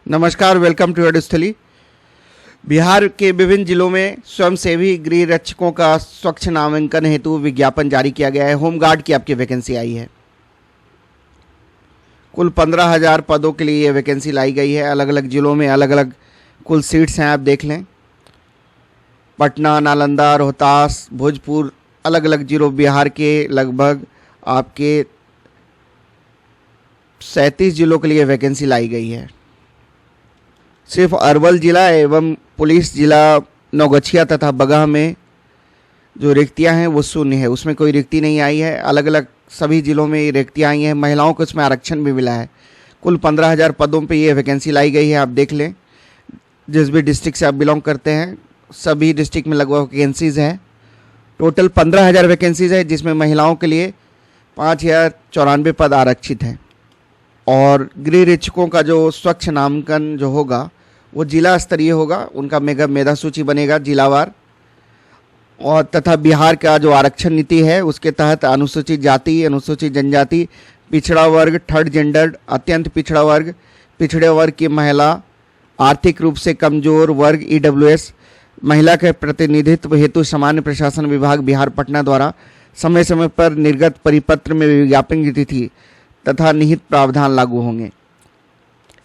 नमस्कार, welcome to स्थली। बिहार के विभिन्न जिलों में स्वयंसेवी गृह रक्षकों का स्वच्छ नामांकन हेतु विज्ञापन जारी किया गया है। होमगार्ड की आपकी वैकेंसी आई है। कुल 15,000 पदों के लिए ये वैकेंसी लाई गई है। अलग अलग जिलों में अलग अलग कुल सीट्स हैं, आप देख लें। पटना, नालंदा, रोहतास, भोजपुर, अलग अलग जिलों बिहार के लगभग आपके 37 जिलों के लिए वैकेंसी लाई गई है। सिर्फ अरवल जिला एवं पुलिस जिला नौगछिया तथा बगहा में जो रिक्तियां हैं वो शून्य है, उसमें कोई रिक्ति नहीं आई है। अलग अलग सभी जिलों में ये रिक्तियां आई हैं। महिलाओं को इसमें आरक्षण भी मिला है। कुल 15,000 पदों पे ये वैकेंसी लाई गई है। आप देख लें, जिस भी डिस्ट्रिक्ट से आप बिलोंग करते हैं सभी डिस्ट्रिक्ट में लगभग वैकेंसीज़ है। टोटल 15,000 वैकेंसीज़ है, जिसमें महिलाओं के लिए 5,094 पद आरक्षित हैं। और गृह रक्षकों का जो स्वच्छ नामांकन जो होगा वो जिला स्तरीय होगा। उनका मेधा सूची बनेगा जिलावार। और तथा बिहार का जो आरक्षण नीति है उसके तहत अनुसूचित जाति, अनुसूचित जनजाति, पिछड़ा वर्ग, थर्ड जेंडर, अत्यंत पिछड़ा वर्ग, पिछड़े वर्ग की महिला, आर्थिक रूप से कमजोर वर्ग, ईडब्ल्यूएस, महिला के प्रतिनिधित्व हेतु सामान्य प्रशासन विभाग बिहार पटना द्वारा समय समय पर निर्गत परिपत्र में विज्ञापन की तिथि तथा निहित प्रावधान लागू होंगे।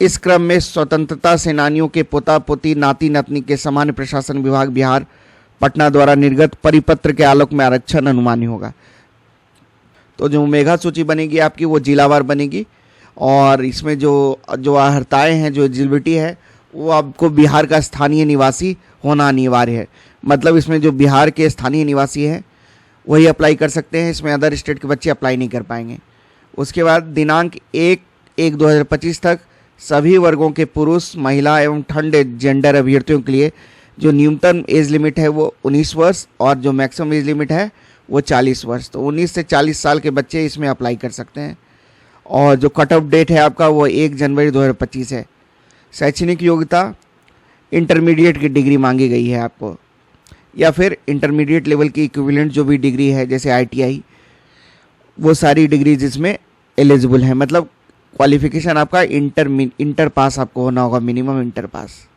इस क्रम में स्वतंत्रता सेनानियों के पोता पोती, नाती नातनी के सामान्य प्रशासन विभाग बिहार पटना द्वारा निर्गत परिपत्र के आलोक में आरक्षण अनुमानी होगा। तो जो मेधा सूची बनेगी आपकी वो जिलावार बनेगी। और इसमें जो अर्हताएं हैं, जो एलिजिबिलिटी है, वो आपको बिहार का स्थानीय निवासी होना अनिवार्य है। मतलब इसमें जो बिहार के स्थानीय निवासी हैं वही अप्लाई कर सकते हैं। इसमें अदर स्टेट के बच्चे अप्लाई नहीं कर पाएंगे। उसके बाद दिनांक 1/1/2025 तक सभी वर्गों के पुरुष, महिला एवं थर्ड जेंडर अभ्यर्थियों के लिए जो न्यूनतम एज लिमिट है वो 19 वर्ष और जो मैक्सिमम एज लिमिट है वो 40 वर्ष। तो 19 से 40 साल के बच्चे इसमें अप्लाई कर सकते हैं। और जो कट ऑफ डेट है आपका वो 1 जनवरी 2025 है। शैक्षणिक योग्यता इंटरमीडिएट की डिग्री मांगी गई है आपको, या फिर इंटरमीडिएट लेवल की इक्विवेलेंट जो भी डिग्री है जैसे ITI, वो सारी डिग्री जिसमें एलिजिबल है। मतलब क्वालिफिकेशन आपका इंटर पास आपको होना होगा, मिनिमम इंटर पास।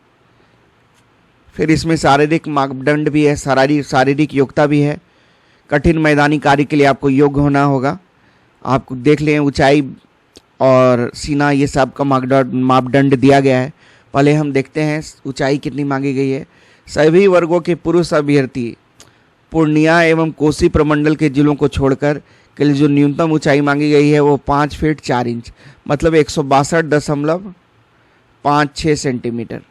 फिर इसमें शारीरिक मापदंड भी है, शारीरिक योग्यता भी है। कठिन मैदानी कार्य के लिए आपको योग्य होना होगा। आपको देख लें, ऊंचाई और सीना ये सब का मापदंड दिया गया है। पहले हम देखते हैं ऊंचाई कितनी मांगी गई है। सभी वर्गों के पुरुष अभ्यर्थी पूर्णिया एवं कोसी प्रमंडल के जिलों को छोड़कर के लिए जो न्यूनतम ऊंचाई मांगी गई है वो 5 फीट 4 इंच, मतलब 162.56 सेंटीमीटर,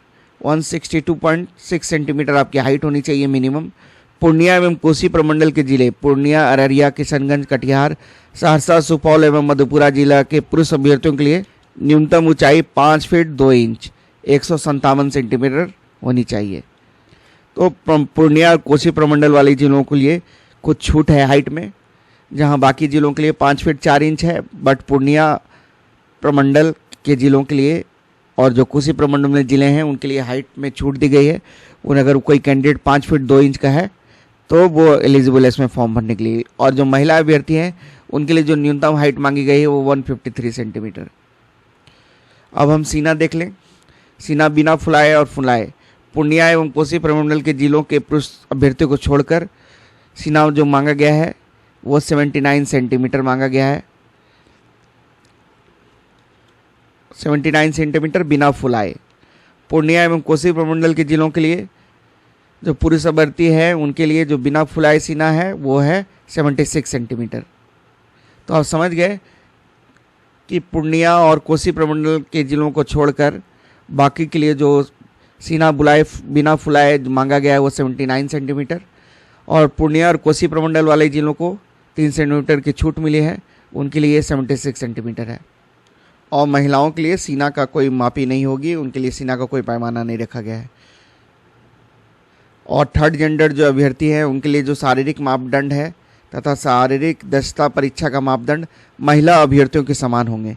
162.6 सेंटीमीटर आपकी हाइट होनी चाहिए मिनिमम। पूर्णिया एवं कोसी प्रमंडल के जिले पूर्णिया, अररिया, किशनगंज, कटिहार, सहरसा, सुपौल एवं मधेपुरा जिला के पुरुष अभ्यर्थियों के लिए न्यूनतम ऊंचाई 5 फीट 2 इंच, 157 सेंटीमीटर होनी चाहिए। तो पूर्णिया और कोसी प्रमंडल वाले जिलों के लिए कुछ छूट है हाइट में, जहां बाकी जिलों के लिए 5 फीट 4 इंच है। बट पूर्णिया प्रमंडल के जिलों के लिए और जो कोसी प्रमंडल में जिले हैं उनके लिए हाइट में छूट दी गई है। उन अगर कोई कैंडिडेट 5 फीट 2 इंच का है तो वो एलिजिबल है इसमें फॉर्म भरने के लिए। और जो महिला अभ्यर्थी हैं उनके लिए जो न्यूनतम हाइट मांगी गई है वो 153 सेंटीमीटर। अब हम सीना देख लें। सीना बिना फुलाए और फुलाए पूर्णिया एवं कोसी प्रमंडल के जिलों के पुरुष अभ्यर्थियों को छोड़कर सीना जो मांगा गया है वो 79 सेंटीमीटर मांगा गया है। 79 सेंटीमीटर बिना फुलाए। पूर्णिया एवं कोसी प्रमंडल के जिलों के लिए जो पुरुष अभ्यर्थी है उनके लिए जो बिना फुलाए सीना है वो है 76 सेंटीमीटर। तो आप समझ गए कि पूर्णिया और कोसी प्रमंडल के जिलों को छोड़कर बाकी के लिए जो सीना बिना फुलाए मांगा गया है वो 79 सेंटीमीटर। और पूर्णिया और कोसी प्रमंडल वाले जिलों को 3 सेंटीमीटर की छूट मिली है, उनके लिए 76 सेंटीमीटर है। और महिलाओं के लिए सीना का कोई मापी नहीं होगी, उनके लिए सीना का कोई पैमाना नहीं रखा गया है। और थर्ड जेंडर जो अभ्यर्थी हैं उनके लिए जो शारीरिक मापदंड है तथा शारीरिक दक्षता परीक्षा का मापदंड महिला अभ्यर्थियों के समान होंगे।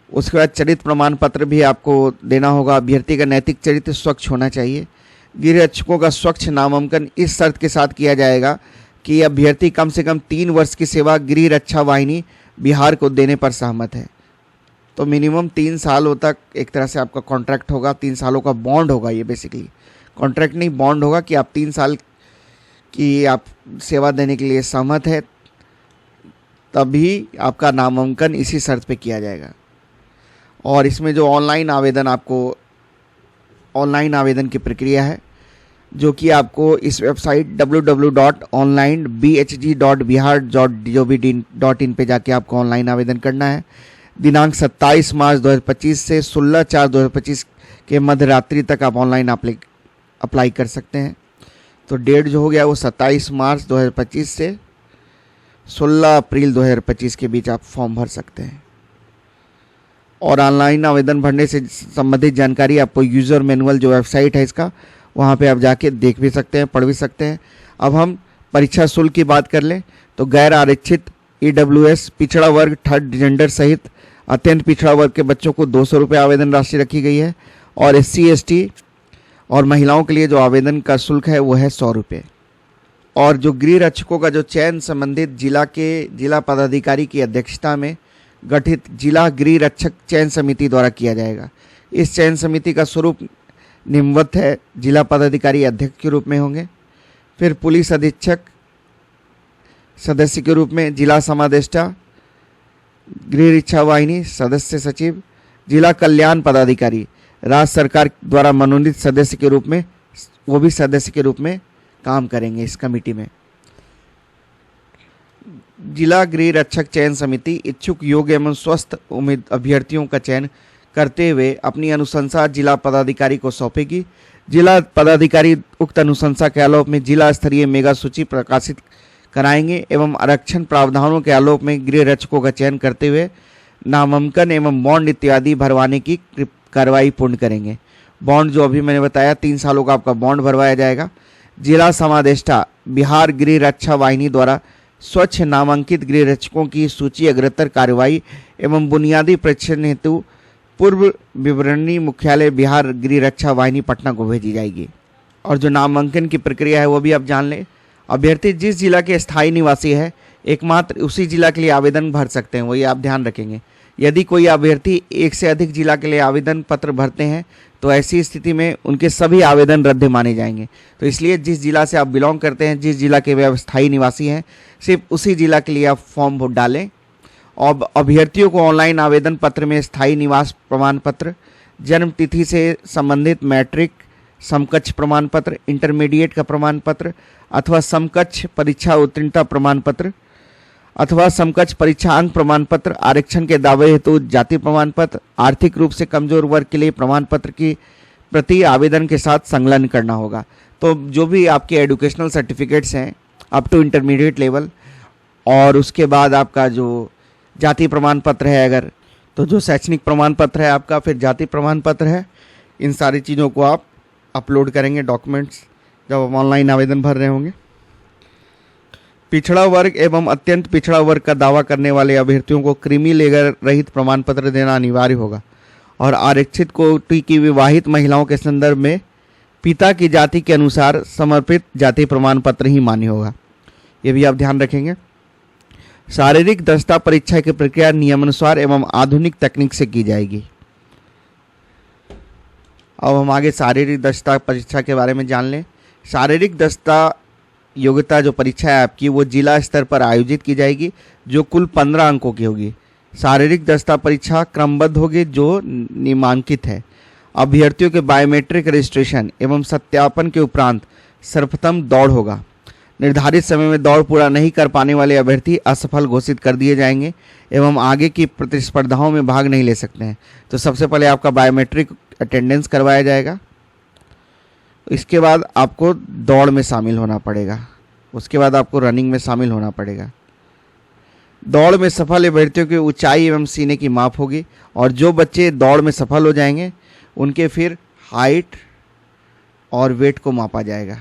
उसके बाद चरित्र प्रमाण पत्र भी आपको देना होगा। अभ्यर्थी का नैतिक चरित्र स्वच्छ होना चाहिए। गृह रक्षकों का स्वच्छ नामांकन इस शर्त के साथ किया जाएगा कि अभ्यर्थी कम से कम 3 वर्ष की सेवा गृह रक्षा वाहिनी बिहार को देने पर सहमत है। तो मिनिमम 3 सालों तक एक तरह से आपका कॉन्ट्रैक्ट होगा, 3 सालों का बॉन्ड होगा। ये बेसिकली कॉन्ट्रैक्ट नहीं, बॉन्ड होगा कि आप 3 साल की आप सेवा देने के लिए सहमत है, तभी आपका नामांकन इसी शर्त पे किया जाएगा। और इसमें जो ऑनलाइन आवेदन की प्रक्रिया है, जो कि आपको इस वेबसाइट www.onlinebhg.bihar.gov.in पे जाके आपको ऑनलाइन आवेदन करना है। दिनांक 27 मार्च 2025 से 16/4/2025 के मध्य रात्रि तक आप ऑनलाइन अप्लाई कर सकते हैं। तो डेट जो हो गया वो 27 मार्च 2025 से 16 अप्रैल 2025 के बीच आप फॉर्म भर सकते हैं। और ऑनलाइन आवेदन भरने से संबंधित जानकारी आपको यूज़र मैनुअल जो वेबसाइट है इसका, वहाँ पे आप जाके देख भी सकते हैं, पढ़ भी सकते हैं। अब हम परीक्षा शुल्क की बात कर लें तो गैर आरक्षित EWS, पिछड़ा वर्ग, थर्ड जेंडर सहित अत्यंत पिछड़ा वर्ग के बच्चों को 200 रुपये आवेदन राशि रखी गई है। और SC ST और महिलाओं के लिए जो आवेदन का शुल्क है वो है 100 रुपये। और जो गृह रक्षकों का जो चयन संबंधित जिला पदाधिकारी की अध्यक्षता में गठित जिला गृह रक्षक चयन समिति द्वारा किया जाएगा। इस चयन समिति का स्वरूप निम्नवत है। जिला पदाधिकारी अध्यक्ष के रूप में होंगे, फिर पुलिस अधीक्षक सदस्य के रूप में, जिला समादेष्टा, गृह रक्षा वाहिनी सदस्य सचिव, जिला कल्याण पदाधिकारी राज्य सरकार द्वारा मनोनीत सदस्य के रूप में, वो भी सदस्य के रूप में काम करेंगे इस कमेटी में। जिला गृह रक्षक चयन समिति इच्छुक योग्य एवं स्वस्थ अभ्यर्थियों का चयन करते हुए अपनी अनुशंसा जिला पदाधिकारी को सौंपेगी। जिला पदाधिकारी उक्त अनुशंसा के आलोक में जिला स्तरीय मेगा सूची प्रकाशित कराएंगे एवं आरक्षण प्रावधानों के आलोक में गृह रक्षकों का चयन करते हुए नामांकन एवं बॉन्ड इत्यादि भरवाने की कार्रवाई पूर्ण करेंगे। बॉन्ड जो अभी मैंने बताया 3 सालों का आपका बॉन्ड भरवाया जाएगा। जिला समादेष्टा बिहार गृह रक्षा वाहिनी द्वारा स्वच्छ नामांकित गृह रक्षकों की सूची अग्रतर कार्रवाई एवं बुनियादी परीक्षण हेतु पूर्व विवरणी मुख्यालय बिहार गृह रक्षा वाहिनी पटना को भेजी जाएगी। और जो नामांकन की प्रक्रिया है वो भी आप जान लें। अभ्यर्थी जिस जिला के स्थायी निवासी है एकमात्र उसी जिला के लिए आवेदन भर सकते हैं, वही आप ध्यान रखेंगे। यदि कोई अभ्यर्थी एक से अधिक जिला के लिए आवेदन पत्र भरते हैं तो ऐसी स्थिति में उनके सभी आवेदन रद्द माने जाएंगे। तो इसलिए जिस जिला से आप बिलोंग करते हैं, जिस जिला के वे स्थायी निवासी हैं, सिर्फ उसी जिला के लिए आप फॉर्म डालें। और अभ्यर्थियों को ऑनलाइन आवेदन पत्र में स्थायी निवास प्रमाण पत्र, जन्म तिथि से संबंधित मैट्रिक समकक्ष प्रमाण पत्र, इंटरमीडिएट का प्रमाण पत्र अथवा समकक्ष परीक्षा उत्तीर्णता प्रमाण पत्र अथवा समकक्ष परीक्षा अंक प्रमाण पत्र, आरक्षण के दावे हेतु जाति प्रमाण पत्र, आर्थिक रूप से कमजोर वर्ग के लिए प्रमाण पत्र की प्रति आवेदन के साथ संलग्न करना होगा। तो जो भी आपके एजुकेशनल सर्टिफिकेट्स हैं अप टू इंटरमीडिएट लेवल, और उसके बाद आपका जो जाति प्रमाण पत्र है, अगर तो जो शैक्षणिक प्रमाण पत्र है आपका, फिर जाति प्रमाण पत्र है, इन सारी चीज़ों को आप अपलोड करेंगे डॉक्यूमेंट्स जब आप ऑनलाइन आवेदन भर रहे होंगे। पिछड़ा वर्ग एवं अत्यंत पिछड़ा वर्ग का दावा करने वाले अभ्यर्थियों को क्रीमी लेगर रहित प्रमाण पत्र देना अनिवार्य होगा। और आरक्षित कोटि की विवाहित महिलाओं के संदर्भ में पिता की जाति के अनुसार समर्पित जाति प्रमाण पत्र ही मान्य होगा, ये भी आप ध्यान रखेंगे। शारीरिक दक्षता परीक्षा की प्रक्रिया नियमानुसार एवं आधुनिक तकनीक से की जाएगी। अब हम आगे शारीरिक दक्षता परीक्षा के बारे में जान लें। शारीरिक दक्षता योग्यता जो परीक्षा है आपकी वो जिला स्तर पर आयोजित की जाएगी, जो कुल 15 अंकों की होगी। शारीरिक दक्षता परीक्षा क्रमबद्ध होगी जो निमांकित है। अभ्यर्थियों के बायोमेट्रिक रजिस्ट्रेशन एवं सत्यापन के उपरांत सर्वप्रथम दौड़ होगा। निर्धारित समय में दौड़ पूरा नहीं कर पाने वाले अभ्यर्थी असफल घोषित कर दिए जाएंगे एवं आगे की प्रतिस्पर्धाओं में भाग नहीं ले सकते हैं। तो सबसे पहले आपका बायोमेट्रिक अटेंडेंस करवाया जाएगा, इसके बाद आपको दौड़ में शामिल होना पड़ेगा, उसके बाद आपको रनिंग में शामिल होना पड़ेगा। दौड़ में सफल अभ्यर्थियों की ऊंचाई एवं सीने की माप होगी, और जो बच्चे दौड़ में सफल हो जाएंगे उनके फिर हाइट और वेट को मापा जाएगा।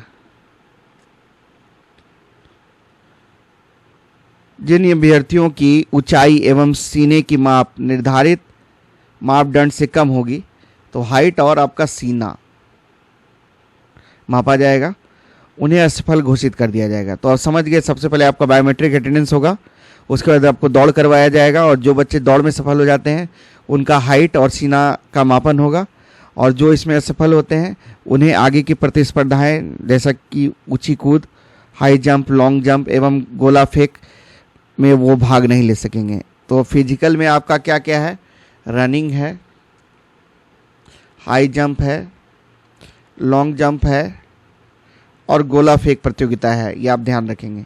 जिन अभ्यर्थियों की ऊंचाई एवं सीने की माप निर्धारित मापदंड से कम होगी तो हाइट और आपका सीना मापा जाएगा, उन्हें असफल घोषित कर दिया जाएगा। तो आप समझ गए, सबसे पहले आपका बायोमेट्रिक अटेंडेंस होगा, उसके बाद आपको दौड़ करवाया जाएगा, और जो बच्चे दौड़ में सफल हो जाते हैं उनका हाइट और सीना का मापन होगा। और जो इसमें असफल होते हैं उन्हें आगे की प्रतिस्पर्धाएं जैसा कि ऊंची कूद, हाई जंप, लॉन्ग जंप एवं गोला फेंक में वो भाग नहीं ले सकेंगे। तो फिजिकल में आपका क्या क्या है? रनिंग है, हाई जंप है, लॉन्ग जंप है और गोला फेंक प्रतियोगिता है, ये आप ध्यान रखेंगे।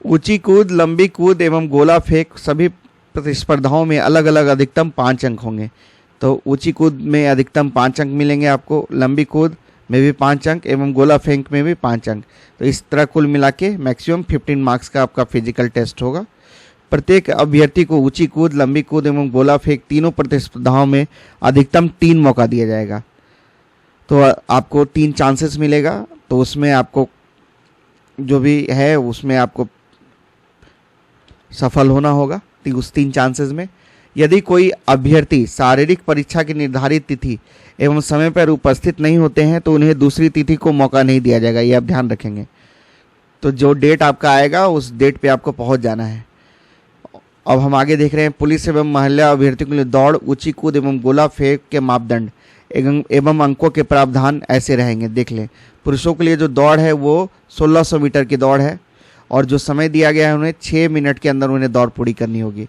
ऊंची कूद, लंबी कूद एवं गोला फेंक सभी प्रतिस्पर्धाओं में अलग अलग अधिकतम 5 अंक होंगे। तो ऊंची कूद में अधिकतम 5 अंक मिलेंगे आपको, लंबी कूद में भी 5 अंक एवं गोला फेंक में भी 5 अंक। तो इस तरह कुल मिला के मैक्सिमम 15 मार्क्स का आपका फिजिकल टेस्ट होगा। प्रत्येक अभ्यर्थी को ऊंची कूद, लंबी कूद एवं गोला फेंक तीनों प्रतिस्पर्धाओं में अधिकतम 3 मौका दिया जाएगा। तो आपको 3 चांसेस मिलेगा। तो उसमें आपको जो भी है उसमें आपको सफल होना होगा उस 3 चांसेस में। यदि कोई अभ्यर्थी शारीरिक परीक्षा की निर्धारित तिथि एवं समय पर उपस्थित नहीं होते हैं तो उन्हें दूसरी तिथि को मौका नहीं दिया जाएगा, ये आप ध्यान रखेंगे। तो जो डेट आपका आएगा उस डेट पे आपको पहुंच जाना है। अब हम आगे देख रहे हैं पुलिस एवं महिला अभ्यर्थियों के लिए दौड़, ऊंची कूद एवं गोला फेंक के मापदंड एवं अंकों के प्रावधान ऐसे रहेंगे। देख लें, पुरुषों के लिए जो दौड़ है वो 1600 मीटर की दौड़ है और जो समय दिया गया है उन्हें 6 मिनट के अंदर उन्हें दौड़ पूरी करनी होगी।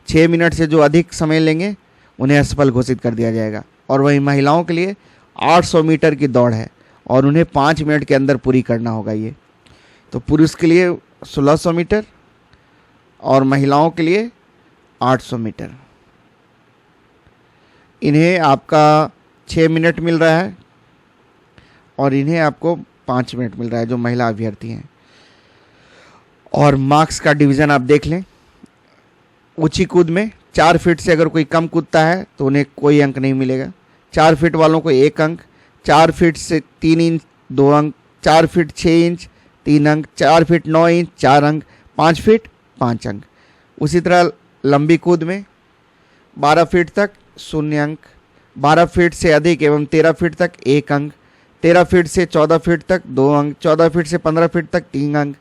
6 मिनट से जो अधिक समय लेंगे उन्हें असफल घोषित कर दिया जाएगा। और वहीं महिलाओं के लिए 800 मीटर की दौड़ है और उन्हें 5 मिनट के अंदर पूरी करना होगा ये। तो पुरुष के लिए 1600 मीटर और महिलाओं के लिए 800 मीटर। इन्हें आपका 6 मिनट मिल रहा है और इन्हें आपको 5 मिनट मिल रहा है जो महिला अभ्यर्थी हैं। और मार्क्स का डिवीज़न आप देख लें। ऊंची कूद में 4 फीट से अगर कोई कम कूदता है तो उन्हें कोई अंक नहीं मिलेगा। 4 फीट वालों को 1 अंक, 4 फीट से 3 इंच 2 अंक, 4 फीट 6 इंच 3 अंक, 4 फीट 9 इंच 4 अंक, 5 फीट 5 अंक। उसी तरह लंबी कूद में 12 फीट तक 0 अंक, 12 फीट से अधिक एवं 13 फीट तक 1 अंक, 13 फीट से 14 फीट तक 2 अंक, 14 फीट से 15 फीट तक 3 अंक,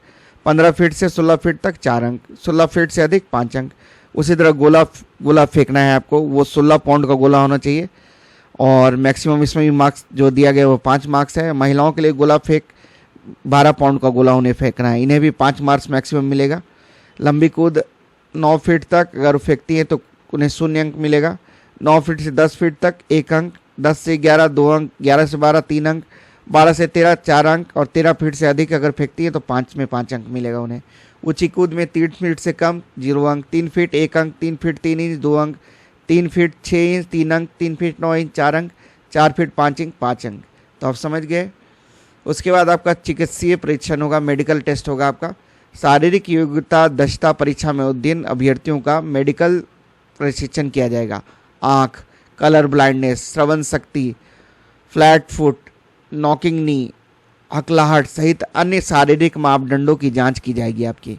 15 फीट से 16 फीट तक 4 अंक, 16 फीट से अधिक 5 अंक। उसी तरह गोला फेंकना है आपको, वो 16 पाउंड का गोला होना चाहिए और मैक्सिमम इसमें भी मार्क्स जो दिया गया वो 5 मार्क्स है। महिलाओं के लिए गोला फेंक 12 पाउंड का गोला उन्हें फेंकना है, इन्हें भी 5 मार्क्स मैक्सिमम मिलेगा। लंबी कूद 9 फीट तक अगर फेंकती हैं तो उन्हें 0 अंक मिलेगा। 9 फीट से 10 फीट तक 1 अंक, 10 से 11 2 अंक, 11 से 12 3 अंक, 12 से 13 4 अंक और 13 फीट से अधिक अगर फेंकती है तो 5 में 5 अंक मिलेगा उन्हें। ऊंची कूद में 3 फीट से कम 0 अंक, 3 फीट 1 अंक, 3 फीट 3 इंच 2 अंक, 3 फीट 6 इंच 3 अंक, 3 फीट 9 इंच 4 अंक, 4 फीट 5 इंच 5 अंक। तो आप समझ गए। उसके बाद आपका चिकित्सीय परीक्षण होगा, मेडिकल टेस्ट होगा आपका। शारीरिक योग्यता दक्षता परीक्षा में उत्तीर्ण अभ्यर्थियों का मेडिकल प्रशिक्षण किया जाएगा। आँख, कलर ब्लाइंडनेस, श्रवण शक्ति, फ्लैट फुट, नॉकिंग नी, हकलाहट सहित अन्य शारीरिक मापदंडों की जांच की जाएगी आपकी।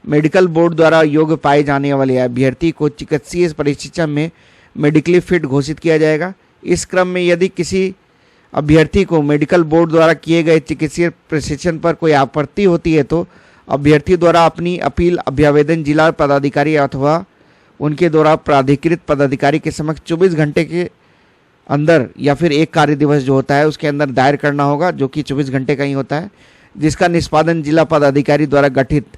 मेडिकल बोर्ड द्वारा योग्य पाए जाने वाले अभ्यर्थी को चिकित्सीय प्रशिक्षण में मेडिकली फिट घोषित किया जाएगा। इस क्रम में यदि किसी अभ्यर्थी को मेडिकल बोर्ड द्वारा किए गए चिकित्सीय प्रशिक्षण पर कोई आपत्ति होती है तो अभ्यर्थी द्वारा अपनी अपील अभ्यावेदन जिला पदाधिकारी अथवा उनके द्वारा प्राधिकृत पदाधिकारी के समक्ष 24 घंटे के अंदर या फिर 1 कार्य दिवस जो होता है उसके अंदर दायर करना होगा, जो कि 24 घंटे का ही होता है, जिसका निष्पादन जिला पदाधिकारी द्वारा गठित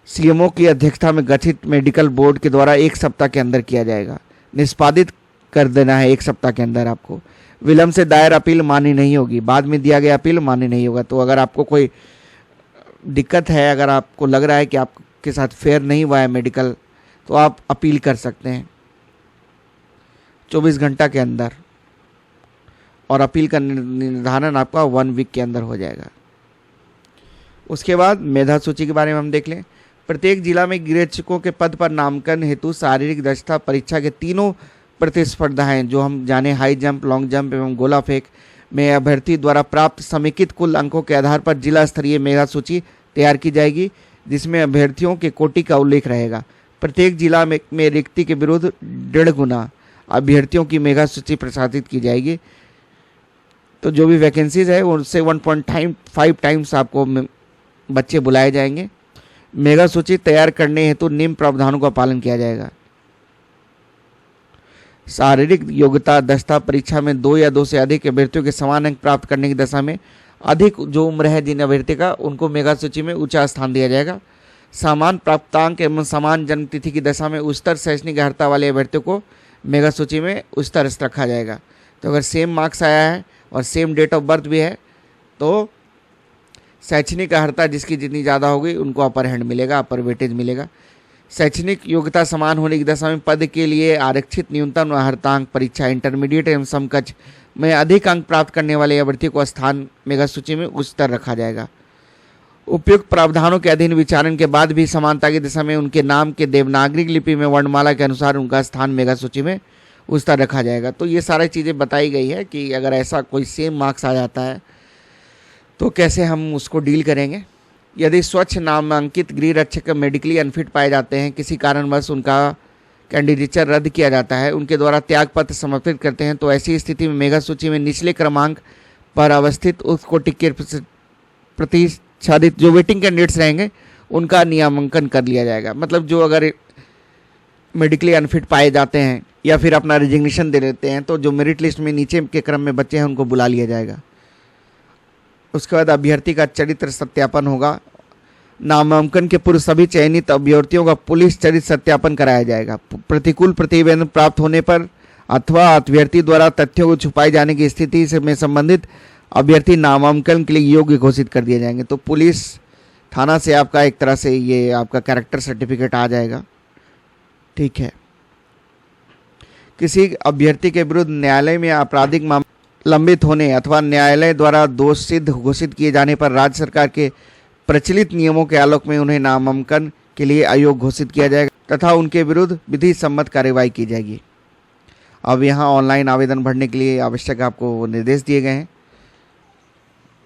सीएमओ की अध्यक्षता में गठित मेडिकल बोर्ड के द्वारा 1 सप्ताह के अंदर किया जाएगा। निष्पादित कर देना है 1 सप्ताह के अंदर आपको। विलंब से दायर अपील मान्य नहीं होगी, बाद में दिया गया अपील मान्य नहीं होगा। तो अगर आपको कोई दिक्कत है, अगर आपको लग रहा है कि आपके साथ फेयर नहीं हुआ है मेडिकल, तो आप अपील कर सकते हैं 24 घंटा के अंदर और अपील का निर्धारण आपका 1 वीक के अंदर हो जाएगा। उसके बाद मेधा सूची के बारे में हम देख लें। प्रत्येक जिला में गृहरक्षकों के पद पर नामांकन हेतु शारीरिक दक्षता परीक्षा के तीनों प्रतिस्पर्धाएं जो हम जाने हाई जंप, लॉन्ग जंप एवं गोला फेंक में अभ्यर्थी द्वारा प्राप्त समेकित कुल अंकों के आधार पर जिला स्तरीय मेधा सूची तैयार की जाएगी, जिसमें अभ्यर्थियों के कोटि का उल्लेख रहेगा। प्रत्येक जिला में रिक्ति के विरुद्ध 1.5 गुना अभ्यर्थियों की मेगा सूची प्रसारित की जाएगी। तो जो भी वैकेंसीज है उनसे 1.5 टाइम्स आपको बच्चे बुलाए जाएंगे। मेगा सूची तैयार करने हेतु निम्न प्रावधानों का पालन किया जाएगा। शारीरिक योग्यता दक्षता परीक्षा में 2 या 2 से अधिक अभ्यर्थियों के समान अंक प्राप्त करने की दशा में अधिक जो उम्र है जिन अभ्यर्थी का, उनको मेगा सूची में ऊंचा स्थान दिया जाएगा। समान प्राप्तांक एवं समान जन्म तिथि की दशा में उच्चतर शैक्षणिक अर्हता वाले अभ्यर्थियों को मेगा सूची में उच्चतर रखा जाएगा। तो अगर सेम मार्क्स आया है और सेम डेट ऑफ बर्थ भी है तो शैक्षणिक अर्हता जिसकी जितनी ज़्यादा होगी उनको अपर हैंड मिलेगा, अपर वेटेज मिलेगा। शैक्षणिक योग्यता समान होने की दशा में पद के लिए आरक्षित न्यूनतम अर्हतांक परीक्षा इंटरमीडिएट एवं समकक्ष में अधिक अंक प्राप्त करने वाले अभ्यर्थी को स्थान मेगा सूची में उच्चतर रखा जाएगा। उपयुक्त प्रावधानों के अधीन विचारण के बाद भी समानता की दिशा में उनके नाम के देवनागरी लिपि में वर्णमाला के अनुसार उनका स्थान मेगा सूची में उच्चतर रखा जाएगा। तो ये सारी चीज़ें बताई गई है कि अगर ऐसा कोई सेम मार्क्स आ जाता है तो कैसे हम उसको डील करेंगे। यदि स्वच्छ नामांकित गृह रक्षक मेडिकली अनफिट पाए जाते हैं, किसी कारणवश उनका कैंडिडेचर रद्द किया जाता है, उनके द्वारा त्यागपत्र समर्पित करते हैं, तो ऐसी स्थिति में मेगा सूची में निचले क्रमांक पर अवस्थित उसको टिकट प्रतिच्छादित जो वेटिंग कैंडिडेट्स रहेंगे उनका नियामंकन कर लिया जाएगा। मतलब जो अगर मेडिकली अनफिट पाए जाते हैं या फिर अपना रिजिग्नेशन दे देते हैं तो जो मेरिट लिस्ट में नीचे के क्रम में बच्चे हैं उनको बुला लिया जाएगा। उसके बाद अभ्यर्थी का चरित्र सत्यापन होगा। नामांकन के पूर्व सभी चयनित अभ्यर्थियों का पुलिस चरित्र सत्यापन कराया जाएगा। प्रतिकूल प्रतिवेदन प्राप्त होने पर अथवा अभ्यर्थी द्वारा तथ्यों को छुपाए जाने की स्थिति से में संबंधित अभ्यर्थी नामांकन के लिए योग्य घोषित कर दिए जाएंगे। तो पुलिस थाना से आपका एक तरह से ये आपका कैरेक्टर सर्टिफिकेट आ जाएगा। ठीक है। किसी अभ्यर्थी के विरुद्ध न्यायालय में आपराधिक मामला लंबित होने अथवा न्यायालय द्वारा दोष सिद्ध घोषित किए जाने पर राज्य सरकार के प्रचलित नियमों के आलोक में उन्हें नामांकन के लिए अयोग्य घोषित किया जाएगा तथा उनके विरुद्ध विधि सम्मत कार्रवाई की जाएगी। अब यहाँ ऑनलाइन आवेदन भरने के लिए आवश्यक आपको निर्देश दिए गए हैं।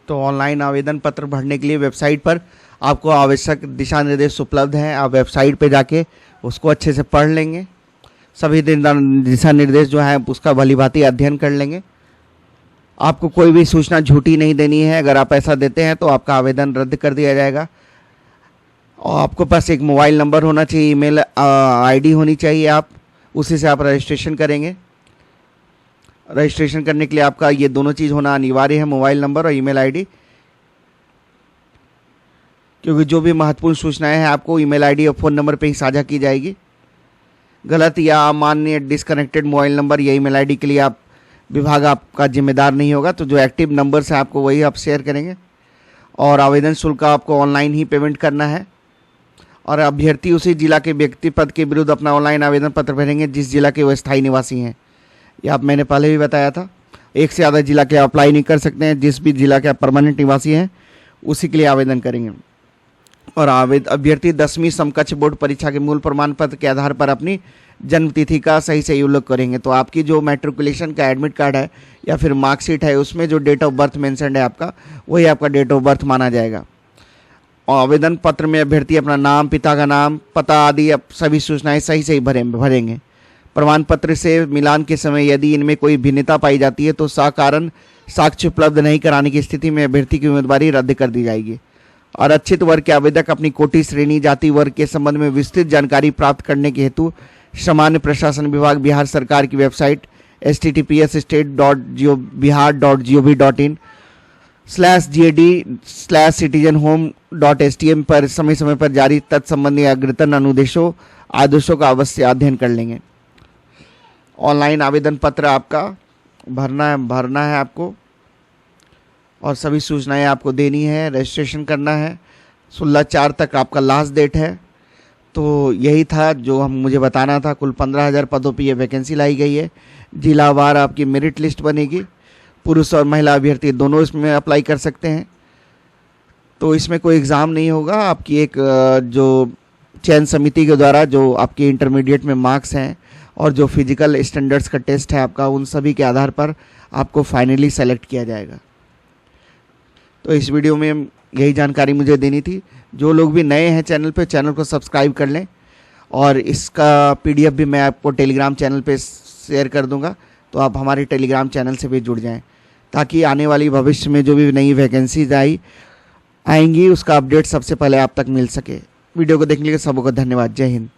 तो ऑनलाइन आवेदन पत्र भरने के लिए वेबसाइट पर आपको आवश्यक दिशा निर्देश उपलब्ध हैं। आप वेबसाइट पर जाके उसको अच्छे से पढ़ लेंगे। सभी दिशा निर्देश जो है उसका भलीभांति अध्ययन कर लेंगे। आपको कोई भी सूचना झूठी नहीं देनी है। अगर आप ऐसा देते हैं तो आपका आवेदन रद्द कर दिया जाएगा। और आपको पास एक मोबाइल नंबर होना चाहिए, ईमेल आईडी होनी चाहिए। आप उसी से आप रजिस्ट्रेशन करेंगे। रजिस्ट्रेशन करने के लिए आपका ये दोनों चीज़ होना अनिवार्य है, मोबाइल नंबर और ईमेल आईडी। क्योंकि जो भी महत्वपूर्ण सूचनाएं हैं आपको ईमेल आईडी और फ़ोन नंबर पे ही साझा की जाएगी। गलत या अमान्य डिस्कनेक्टेड मोबाइल नंबर या ईमेल आईडी के लिए आप विभाग आपका जिम्मेदार नहीं होगा। तो जो एक्टिव नंबर्स हैं आपको वही आप शेयर करेंगे। और आवेदन शुल्क आपको ऑनलाइन ही पेमेंट करना है। और अभ्यर्थी उसी जिला के व्यक्ति पद के विरुद्ध अपना ऑनलाइन आवेदन पत्र भरेंगे जिस जिला के वो स्थायी निवासी हैं। यह आप मैंने पहले भी बताया था। एक से ज़्यादा जिला के अप्लाई नहीं कर सकते हैं। जिस भी जिला के आप परमानेंट निवासी हैं उसी के लिए आवेदन करेंगे। और अभ्यर्थी 10वीं समकक्ष बोर्ड परीक्षा के मूल प्रमाण पत्र के आधार पर अपनी जन्म तिथि का सही उल्लेख करेंगे। तो आपकी जो मैट्रिकुलेशन का एडमिट कार्ड है या फिर मार्कशीट है उसमें जो डेट ऑफ बर्थ मेंशन्ड है आपका, वही आपका डेट ऑफ बर्थ माना जाएगा। और आवेदन पत्र में अभ्यर्थी अपना नाम, पिता का नाम, पता आदि सभी सूचनाएं सही भरेंगे। प्रमाण पत्र से मिलान के समय यदि इनमें कोई भिन्नता पाई जाती है तो सकारण साक्ष्य उपलब्ध नहीं कराने की स्थिति में अभ्यर्थी की उम्मीदवारी रद्द कर दी जाएगी। आरक्षित वर्ग के आवेदक अपनी कोटि, श्रेणी, जाति, वर्ग के संबंध में विस्तृत जानकारी प्राप्त करने के हेतु सामान्य प्रशासन विभाग बिहार सरकार की वेबसाइट https://gov.bihar.gov.in/gad/citizenhome.stm पर समय पर जारी तत्संबंधी अग्रतन आदेशों का अवश्य अध्ययन कर लेंगे। ऑनलाइन आवेदन पत्र आपका भरना है आपको और सभी सूचनाएं आपको देनी है। रजिस्ट्रेशन करना है। 16/4 तक आपका लास्ट डेट है। तो यही था जो मुझे बताना था। कुल 15,000 पदों पर यह वैकेंसी लाई गई है। जिलावार आपकी मेरिट लिस्ट बनेगी। पुरुष और महिला अभ्यर्थी दोनों इसमें अप्लाई कर सकते हैं। तो इसमें कोई एग्ज़ाम नहीं होगा। आपकी एक जो चयन समिति के द्वारा जो आपके इंटरमीडिएट में मार्क्स हैं और जो फिजिकल स्टैंडर्ड्स का टेस्ट है आपका, उन सभी के आधार पर आपको फाइनली सेलेक्ट किया जाएगा। तो इस वीडियो में यही जानकारी मुझे देनी थी। जो लोग भी नए हैं चैनल पे, चैनल को सब्सक्राइब कर लें और इसका PDF भी मैं आपको टेलीग्राम चैनल पे शेयर कर दूंगा। तो आप हमारे टेलीग्राम चैनल से भी जुड़ जाएं ताकि आने वाली भविष्य में जो भी नई वैकेंसीज आएंगी उसका अपडेट सबसे पहले आप तक मिल सके। वीडियो को देखने के लिए सबको धन्यवाद। जय हिंद।